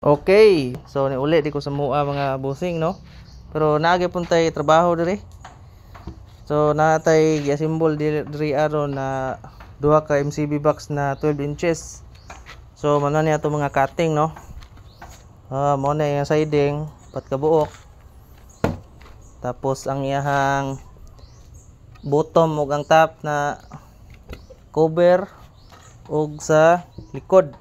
Okay, so ni uli di ko sa mua mga busing no. Pero naagi pun tay trabaho diri. So natay gi-assemble diri aron na duha ka MCB box na 12 inches. So mano ni ato mga cutting no. Mo na yung siding pat ka buok. Tapos ang iyahang bottom ug ang top na cover ug sa likod.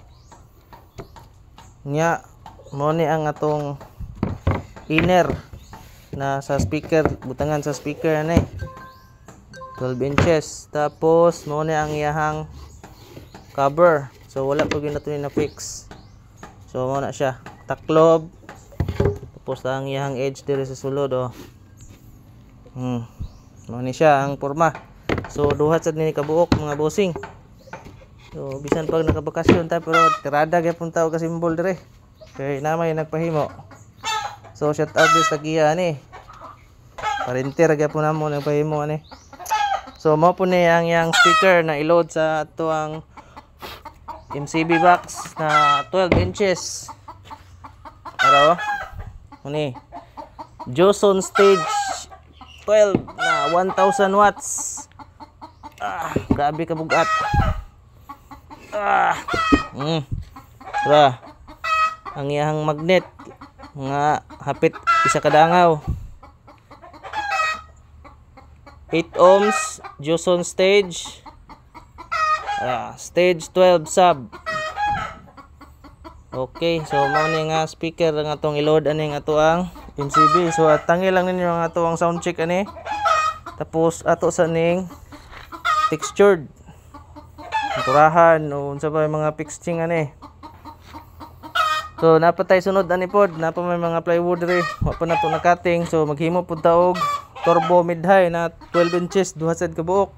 Nya mo ni ang atong inner na sa speaker, butangan sa speaker ani 12 inches. Tapos mo ni ang iyahang cover. So wala pa gyud nato ni na fix. So mo na siya taklob. Tapos ang iyahang edge diri sa sulod oh. Mo ni siya ang porma. So duha sad ni kabuok mga bossing. So bisan pag nakabakasyon ta pero tirada gyapon ta og kasimbol dire. Kay namay nagpahimo. So shout out this tagiya ani. Parinter gyapon namo nagpahimo ani. So mao po ni ang yang speaker na i-load sa ato ang MCB box na 12 inches. Araw. Ani. Joson Stage 12 na 1000 watts. Grabe ka bugat. Ang iyang magnet nga hapit isa ka dangaw. 8 ohms Joson stage. Stage 12 sub. Okay, so mao ni nga speaker nga atong i-load ani nga ato ang MCB. So tangi lang ninyo ang ato ang sound check ani. Tapos ato sa ning textured turahan o unsa ba mga fixing ani. So napatay sunod ani pod, napa may mga plywood diri, wa pa nato na cutting. So maghimo pud ta og turbo mid high na 12 inches duha sad ka buok.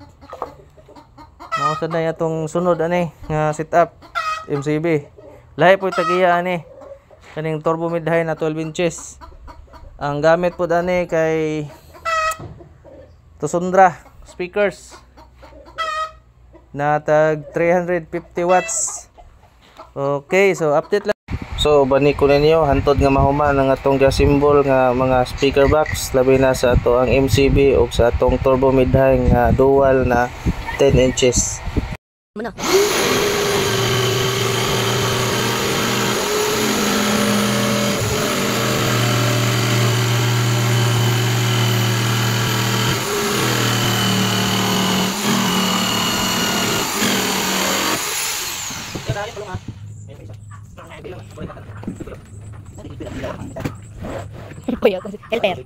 Mao sad na atong sunod ani nga setup MCB. Lahi po tagiya ani kaning turbo mid high na 12 inches. Ang gamit pod ani kay Tosundra speakers na tag 350 watts. Okay, so update lang. So bani ko ninyo hantod nga mahuman ang atong symbol nga mga speaker box labi na sa ato ang MCB o sa atong turbo mid high nga dual na 10 inches. Muna. Kuya, elper.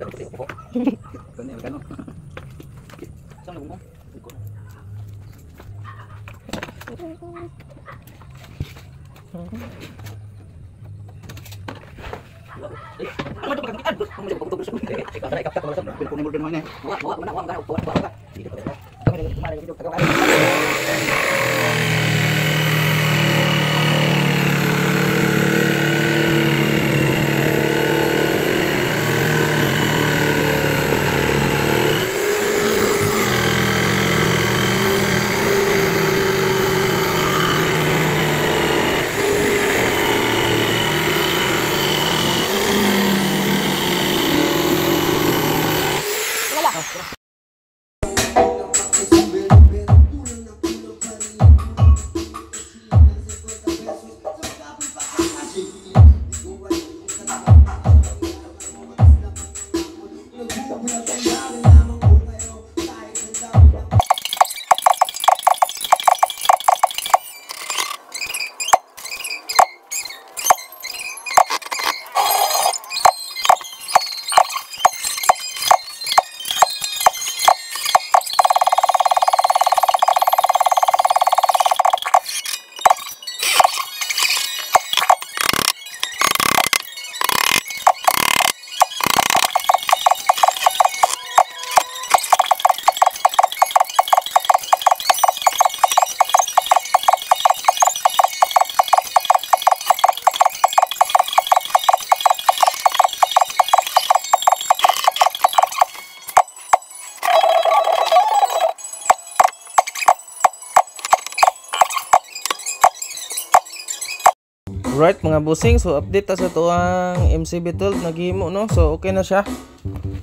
Right mga bossing, so update ta sa to ang MCB12 naghimo no. So okay na siya.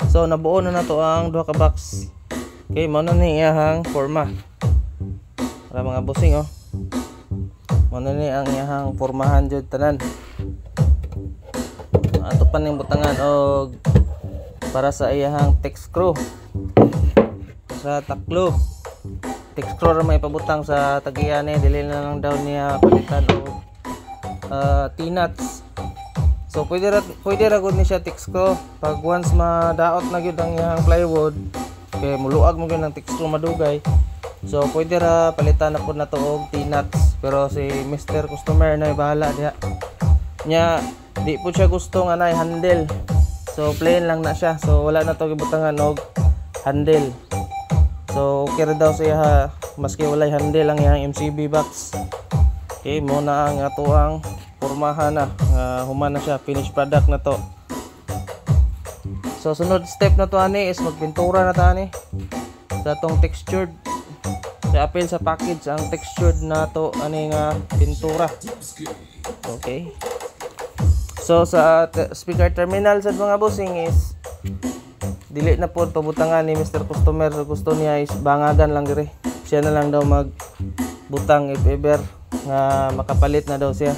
So nabuo na to ang duha ka box. Okay, mo na ni iyahang forma. Para mga bossing oh. Mo na ni ang iyahang formahan jud tanan. Ato pa ning butangan og para sa iyahang text screw. Sa taklob. Text screw ra may pabutang sa tagiyan ni dili na lang daw niya palitan og T-nuts. So pwede ra gud ni siya text screw pag once madaot na gyud ang iyang plywood kay muluag mo gyud ng text screw madugay. So pwede ra palitan na pud nato og T-nuts pero si Mr. Customer na bahala diha. Nya di po siya gusto nga nay handle. So plain lang na siya. So wala na to gibutangan og handle. So okay ra daw siya maski walay handle ang iyang MCB box. Okay, mo na ang ato ang pormahan na human na siya, finished product na to. So sunod step na to ani is magpintura na ta ani sa tong textured. Sa apil sa package ang textured na to ani nga pintura. Okay. So sa speaker terminal sa mga bossing is dili na po pabutangan ni Mr. Customer. So gusto niya is bangagan lang dire. Siya na lang daw magbutang if ever nga makapalit na daw siya.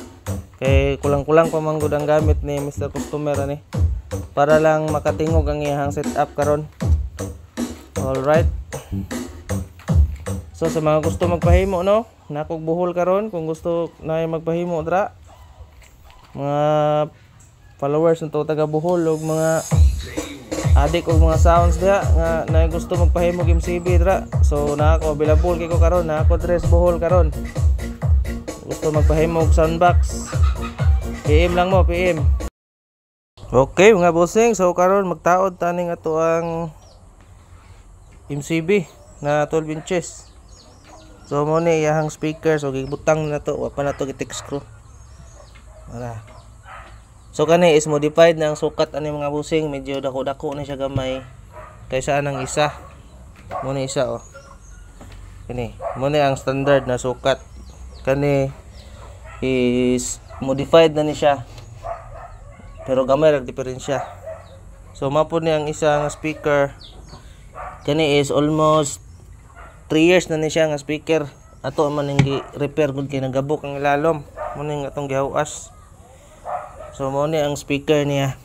Kay kulang-kulang pa man gud ang gamit ni Mr. Customer ani para lang makatingog ang iyang setup karon. All right. So sa mga gusto magpahimo no, nakog buhol karon kung gusto na magpahimo dra. Mga followers nito taga Bohol ug mga adik og mga sounds diha nga na gusto magpahimo MCB dra. So na ako available kay ko karon, na ako dress Bohol karon. Gusto magpahimo og soundbox. PM lang mo, PM. Okay mga bossing, so karon magtaod taning ato ang MCB na 12 inches. So mo ni iyahang speaker, so gibutang na to, wa pa na to gi-text screw. Wala. So kani is modified na ang sukat ani mga bossing, medyo dako-dako na siya gamay kaysa anang isa. Mo ni isa oh. Kani, mo ni ang standard na sukat. Kani is modified na ni siya. Pero gamay ra diferensya. So mapod ni ang isa nga speaker. Kani is almost 3 years na ni siya nga speaker. Ato man ning repair gud kay nagabok ang ilalom. Mo ning atong gihawas. So mo ni ang speaker niya.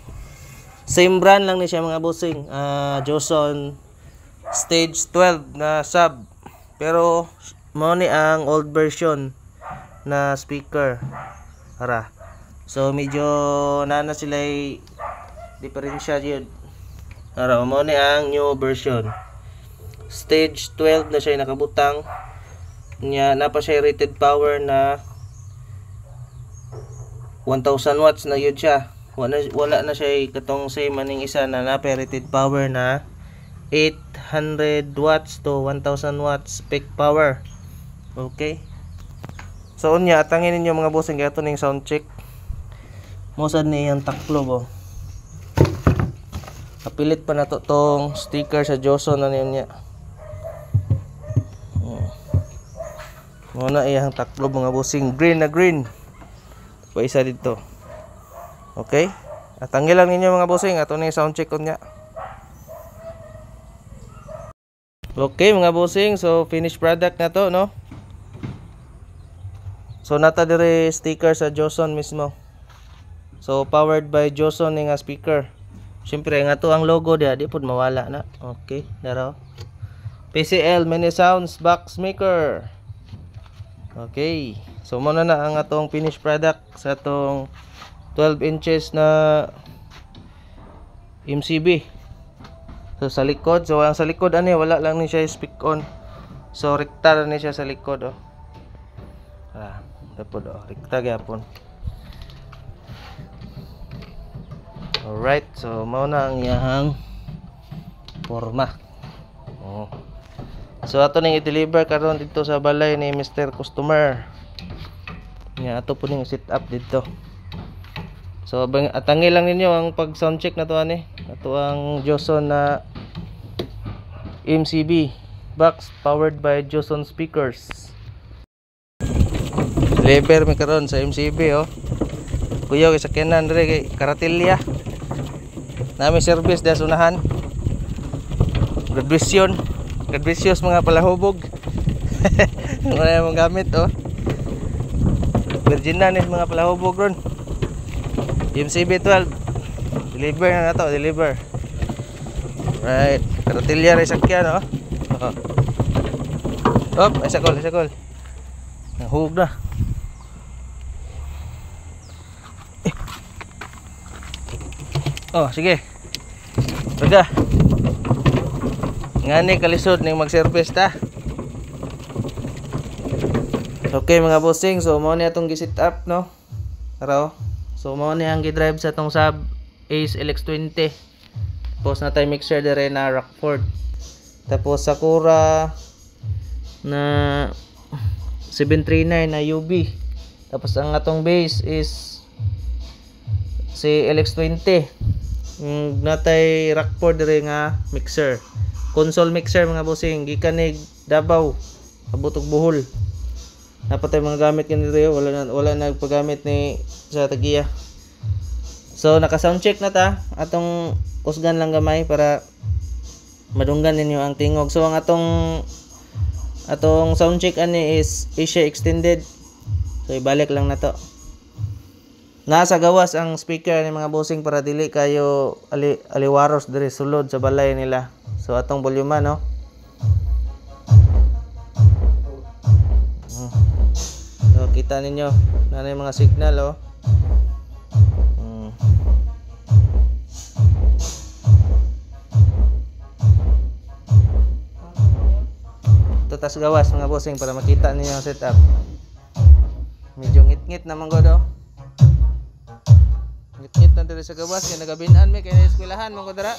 Same brand lang ni siya mga bossing. Joson Stage 12 na sub. Pero mo ni ang old version na speaker. Ara. So medyo nana sila diferensya jud. Ara mo ni ang new version. Stage 12 na siya nakabutang. Nya napa siya rated power na 1000 watts na yun siya. Wala na siya katong same maning isa na napa rated power na 800 watts to 1000 watts peak power. Okay. So unya atangin ninyo mga bossing kay ato ning sound check. Mosad ni ang taklob oh. Kapilit pa nato tong sticker sa Joson na niya. Muna iyang taklob mga bossing, green na green. Pa isa dito. Okay? Atangin lang ninyo mga bossing ato ning sound check unya. Okay mga bossing, so finished product na to no. So nata dire sticker sa Joson mismo. So powered by Joson nga speaker. Syempre nga to ang logo dia di pud mawala na. Okay, daro. PCL Mini Sounds Box Maker. Okay. So mo na ang atong finished product sa atong 12 inches na MCB. So sa likod, so ang sa likod ani wala lang ni siya speak on. So rekta ni siya sa likod oh. Tapos rekta gyapon. Alright, so mao na ang iyang forma. Oh. So ato ning i-deliver karon dito sa balay ni Mr. Customer. Nya ato po ning set up dito. So atangin lang ninyo ang pag sound check na to ani. Ato ang Joson na MCB box powered by Joson speakers. Deliver mi karon sa MCB oh. Kuyaw kay sakyanan dire kay Karatilya. Nami service da sunahan. Graduation. Graduations mga palahubog. Wala mong gamit oh. Virgin na nis mga palahubog ron. MCB 12. Deliver na to, deliver. Right. Karatilya rin sakyan oh. Op, ay sakol. Nahug na. Oh, sige. Raga. Ngani kalisod ning mag-service ta. Okay mga bossing, so mao ni atong gi-set up no. Tara. So mao ni ang gi-drive sa tong sub Ace LX20. Tapos na tay mixer dire na Rockford. Tapos Sakura na 739 na UB. Tapos ang atong base is si LX20. Natay Rockford dire nga mixer. Console mixer mga bossing, gikan ni Davao, abot og Bohol. Napatay mga gamit kini dire, wala nagpagamit ni sa tagiya. So naka sound check na ta, atong kusgan lang gamay para madunggan ninyo ang tingog. So ang atong sound check ani is Asia extended. So ibalik lang na to. Nasa gawas ang speaker ni mga bossing para dili kayo aliwaros diri sulod sa balay nila. So atong volume no. So kita ninyo na mga signal oh. Tutas gawas mga bossing para makita ninyo ang setup. Medyo ngit-ngit naman ko do. Ngit-ngit na diri sa gawas kay nagabinan mi kay na eskwelahan man ko dira.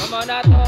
Come on, Nato.